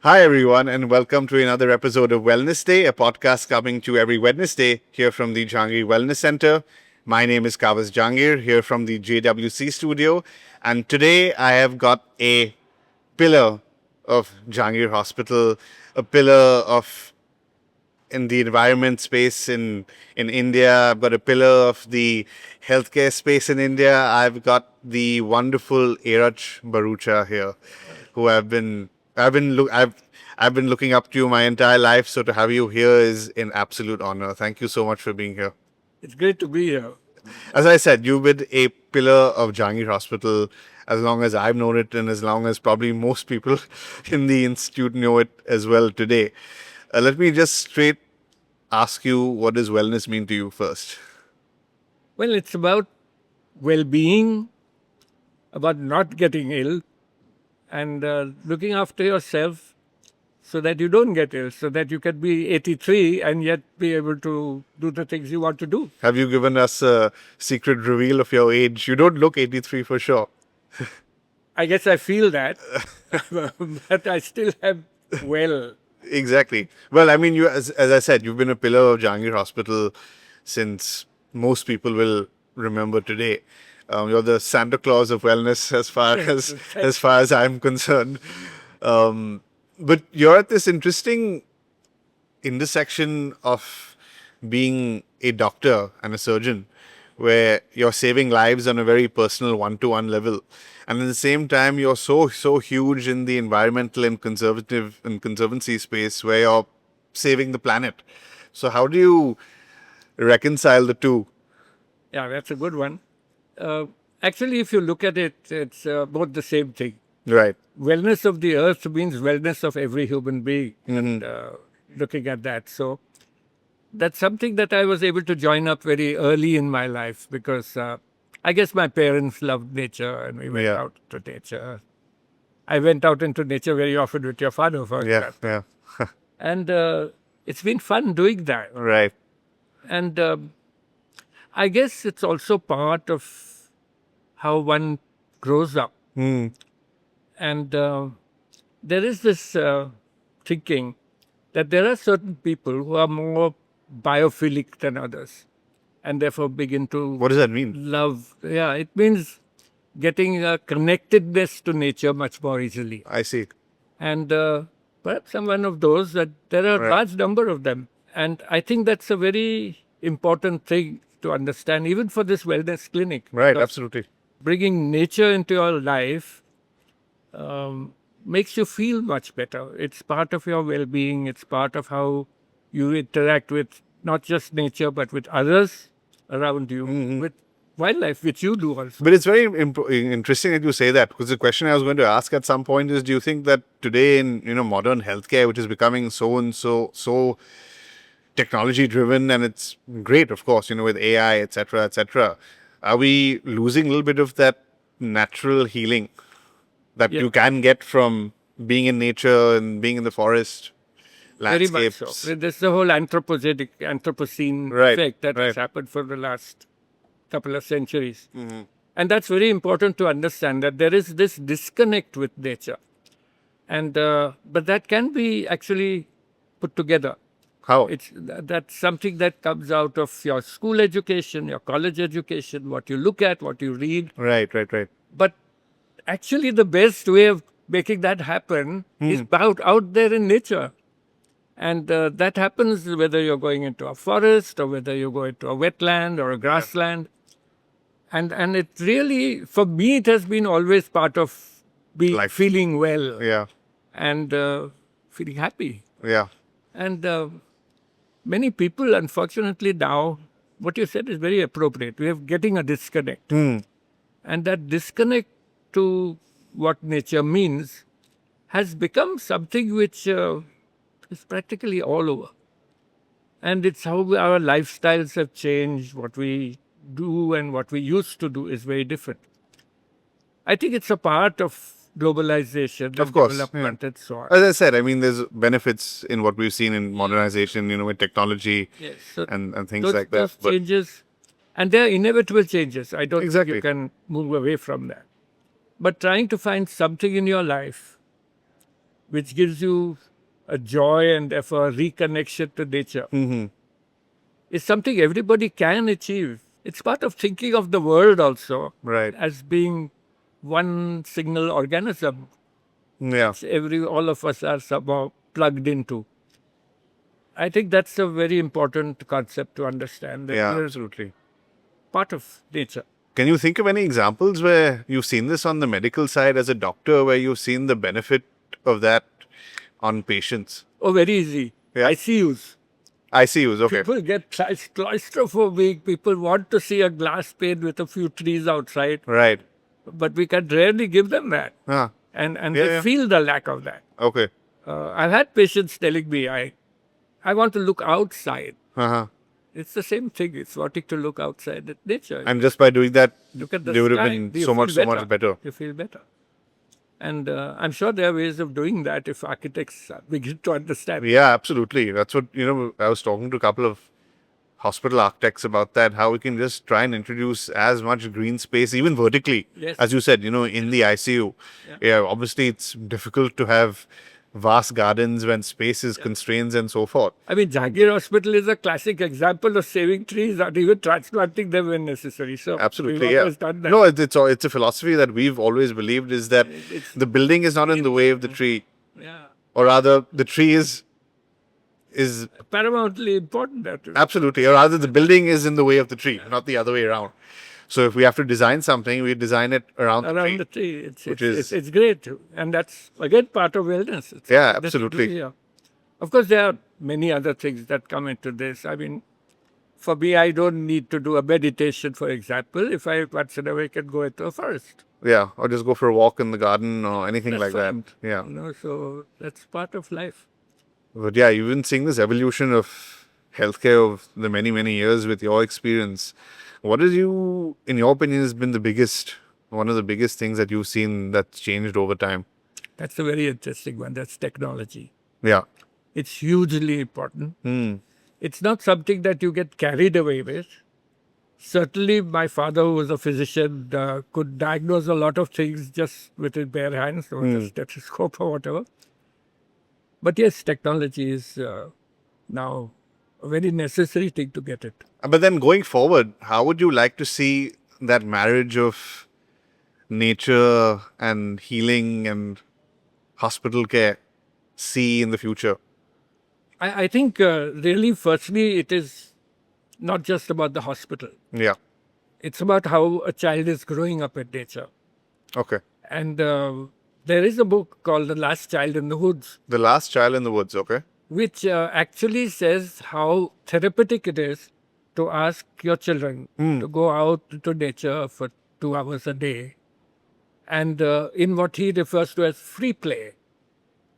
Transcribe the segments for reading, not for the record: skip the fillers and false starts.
Hi, everyone, and welcome to another episode of Wellness Day, a podcast coming to every Wednesday here from the Jahangir Wellness Center. My name is Kavas Jahangir, here from the JWC studio, and today I have got a pillar of Jahangir Hospital, a pillar of in the environment space in India. I've got a pillar of the healthcare space in India. I've got the wonderful Erach Bharucha here, who I've been looking up to you my entire life. So to have you here is an absolute honor. Thank you so much for being here. It's great to be here. As I said, you've been a pillar of Jahangir Hospital as long as I've known it, and as long as probably most people in the institute know it as well today. Let me just straight ask you, what does wellness mean to you first? Well, it's about well being, about not getting ill, and looking after yourself so that you don't get ill, so that you can be 83 and yet be able to do the things you want to do. Have you given us a secret reveal of your age? You don't look 83 for sure. I guess I feel that, but I still have well. Exactly. Well, I mean, as I said, you've been a pillar of Jahangir Hospital since most people will remember today. You're the Santa Claus of wellness, as far as I'm concerned. But you're at this interesting intersection of being a doctor and a surgeon, where you're saving lives on a very personal one-to-one level, and at the same time you're so huge in the environmental and conservancy space, where you're saving the planet. So how do you reconcile the two? Yeah, that's a good one. Uh, Actually, if you look at it, it's both the same thing. Right. Wellness of the earth means wellness of every human being. And looking at that. So that's something that I was able to join up very early in my life because I guess my parents loved nature and we went Yeah. out to nature. I went out into nature very often with your father, for Yeah. example. Yeah. And it's been fun doing that. Right. And I guess it's also part of how one grows up. And there is this thinking that there are certain people who are more biophilic than others and therefore begin to What does that mean? love. Yeah, it means getting a connectedness to nature much more easily. I see. And perhaps I'm one of those that there are a Right. large number of them. And I think that's a very important thing to understand, even for this wellness clinic. Right. because Absolutely. Bringing nature into your life makes you feel much better. It's part of your well being, it's part of how you interact with not just nature, but with others around you, with wildlife, which you do also. But it's very interesting that you say that, because the question I was going to ask at some point is: do you think that today in modern healthcare, which is becoming so technology driven, and it's great, of course, with AI, etc., are we losing a little bit of that natural healing that Yeah. you can get from being in nature and being in the forest, Very much so. landscapes? There's the whole Anthropocene Right, effect that has right. happened for the last couple of centuries. And that's very important to understand that there is this disconnect with nature. And but that can be actually put together. How? That's something that comes out of your school education, your college education, what you look at, what you read. Right, right, right. But actually, the best way of making that happen is out there in nature. And that happens whether you're going into a forest or whether you go into a wetland or a grassland. And it really, for me, it has been always part of Life. feeling well Yeah, and feeling happy. yeah. And many people, unfortunately, now, what you said is very appropriate. We are getting a disconnect. And that disconnect to what nature means has become something which is practically all over. And it's how our lifestyles have changed, what we do and what we used to do is very different. I think it's a part of globalization Of and course, development and so on. As I said, I mean, there's benefits in what we've seen in modernization, with technology Yes. So and things those, like that. those But changes, and they're inevitable changes. I don't Exactly. think you can move away from that. But trying to find something in your life which gives you a joy and therefore a reconnection to nature, is something everybody can achieve. It's part of thinking of the world also Right. as being one single organism. Yeah. All of us are somehow plugged into. I think that's a very important concept to understand, that Yeah, we're absolutely. part of nature. Can you think of any examples where you've seen this on the medical side as a doctor, where you've seen the benefit of that on patients? Oh, very easy. Yeah. ICUs. ICUs, okay. People get claustrophobic. People want to see a glass pane with a few trees outside, Right. but we can rarely give them that. Ah, And Yeah, they yeah. feel the lack of that. okay. I've had patients telling me, I want to look outside. Uh-huh. It's the same thing. It's wanting to look outside at nature. And just by doing that, Look at the they would have sky. been You so feel much better. You feel better. And I'm sure there are ways of doing that if architects begin to understand. Yeah, absolutely. That's what, I was talking to a couple of hospital architects about that, how we can just try and introduce as much green space, even vertically, Yes. as you said, in the ICU. Yeah, obviously it's difficult to have vast gardens when space is constraints and so forth. I mean, Jahangir Hospital is a classic example of saving trees and even transplanting them when necessary. So Absolutely, we've yeah. always done that. No, it's a philosophy that we've always believed, is that the building is not in the way of the tree, Yeah. or rather, the tree is Paramountly important. absolutely, or rather, the building is in the way of the tree, not the other way around. So if we have to design something, we design it around the tree. Around the tree. Which is- It's great. And that's, again, part of wellness. Yeah, That's- absolutely. yeah. Of course, there are many other things that come into this. I mean, for me, I don't need to do a meditation, for example, if I once in a way can go into a forest. Yeah, or just go for a walk in the garden or anything That's like fine. that. Yeah. So that's part of life. But yeah, you've been seeing this evolution of healthcare of the many, many years with your experience. What is in your opinion, has been one of the biggest things that you've seen that's changed over time? That's a very interesting one. That's technology. Yeah. It's hugely important. It's not something that you get carried away with. Certainly, my father, who was a physician, could diagnose a lot of things just with his bare hands or the stethoscope or whatever. But yes, technology is now a very necessary thing to get it. But then going forward, how would you like to see that marriage of nature and healing and hospital care see in the future? I think really, firstly, it is not just about the hospital. Yeah. It's about how a child is growing up in nature. Okay. And there is a book called The Last Child in the Woods, The Last Child in the Woods. Okay. which actually says how therapeutic it is to ask your children to go out to nature for 2 hours a day, and in what he refers to as free play,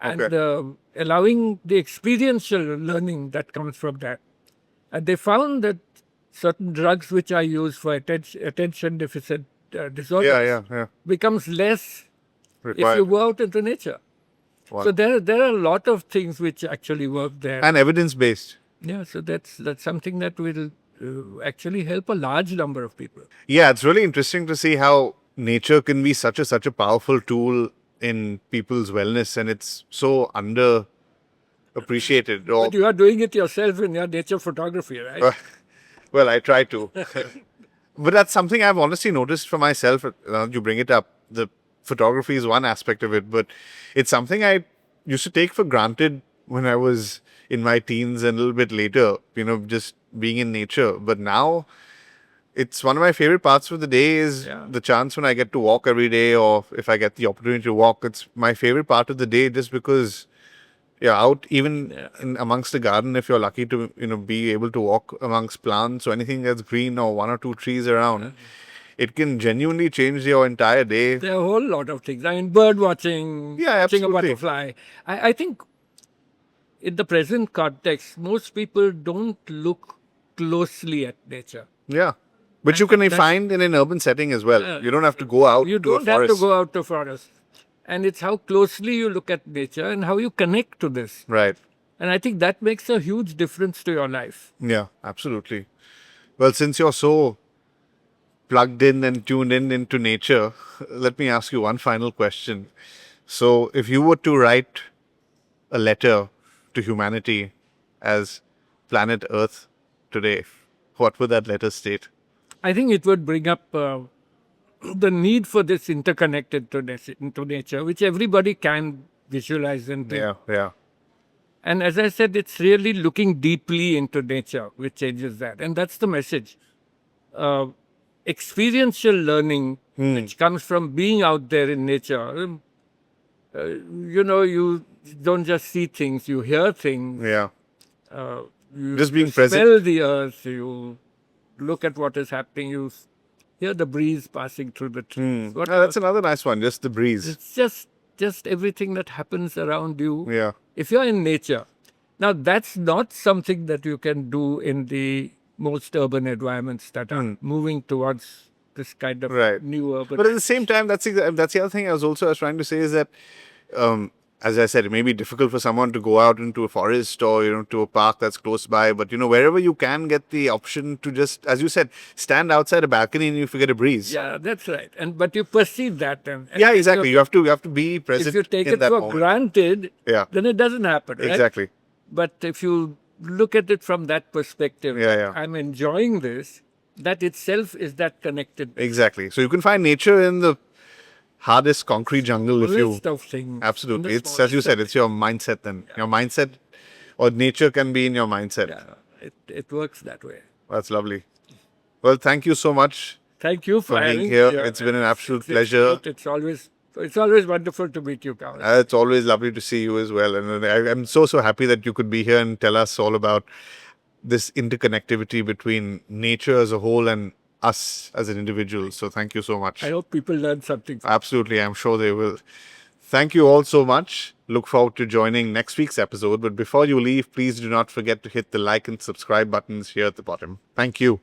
and Okay. allowing the experiential learning that comes from that. And they found that certain drugs which are used for attention deficit disorders Yeah. becomes less if Required. you go out into nature. Wow. So there are a lot of things which actually work there. And evidence based. Yeah, so that's something that will actually help a large number of people. Yeah, it's really interesting to see how nature can be such a powerful tool in people's wellness, and it's so under appreciated. Or But you are doing it yourself in your nature photography, right? well, I try to. But that's something I've honestly noticed for myself. You bring it up. The photography is one aspect of it, but it's something I used to take for granted when I was in my teens and a little bit later, just being in nature. But now it's one of my favorite parts of the day is Yeah. the chance when I get to walk every day, or if I get the opportunity to walk. It's my favorite part of the day just because out even in amongst the garden, if you're lucky to be able to walk amongst plants or anything that's green or one or two trees around, it can genuinely change your entire day. There are a whole lot of things. I mean, bird watching, Yeah, watching a absolutely. butterfly. I think in the present context, most people don't look closely at nature. Yeah. Which you can find in an urban setting as well. You don't have to go out You to a don't have to forest. go out to forest. And it's how closely you look at nature and how you connect to this. Right. And I think that makes a huge difference to your life. Yeah, absolutely. Well, since you're so plugged in and tuned in into nature, let me ask you one final question. So, if you were to write a letter to humanity as planet Earth today, what would that letter state? I think it would bring up the need for this interconnectedness into nature, which everybody can visualize and do. Yeah, yeah. And as I said, it's really looking deeply into nature which changes that. And that's the message. Experiential learning, which comes from being out there in nature. You don't just see things, you hear things. Yeah. You, Just being you present. smell the earth, you look at what is happening, you hear the breeze passing through the trees. Oh, that's another nice one, just the breeze. It's just everything that happens around you. Yeah. If you're in nature. Now, that's not something that you can do in the most urban environments that are moving towards this kind of Right. new urban. But at the same time, that's the other thing I was trying to say is that, as I said, it may be difficult for someone to go out into a forest or to a park that's close by. But wherever you can get the option to just, as you said, stand outside a balcony and you get a breeze. Yeah, that's right. But you perceive that, and Yeah, exactly. You have to be present. if you take in it that for moment. granted, Yeah. then it doesn't happen, right? Exactly. But if you look at it from that perspective, Yeah. I'm enjoying this. That itself is that connected Exactly. So you can find nature in the hardest concrete jungle if you. list of things. Absolutely. in the It's, as you smallest said, of it's your mindset then. Your mindset or nature can be in your mindset. Yeah, it works that way. That's lovely. Well, thank you so much Thank you for for being having here. me. It's been an absolute It's pleasure. great. It's always wonderful to meet you, Kamal. It's always lovely to see you as well. And I'm so happy that you could be here and tell us all about this interconnectivity between nature as a whole and us as an individual. So thank you so much. I hope people learn something. Absolutely. I'm sure they will. Thank you all so much. Look forward to joining next week's episode. But before you leave, please do not forget to hit the like and subscribe buttons here at the bottom. Thank you.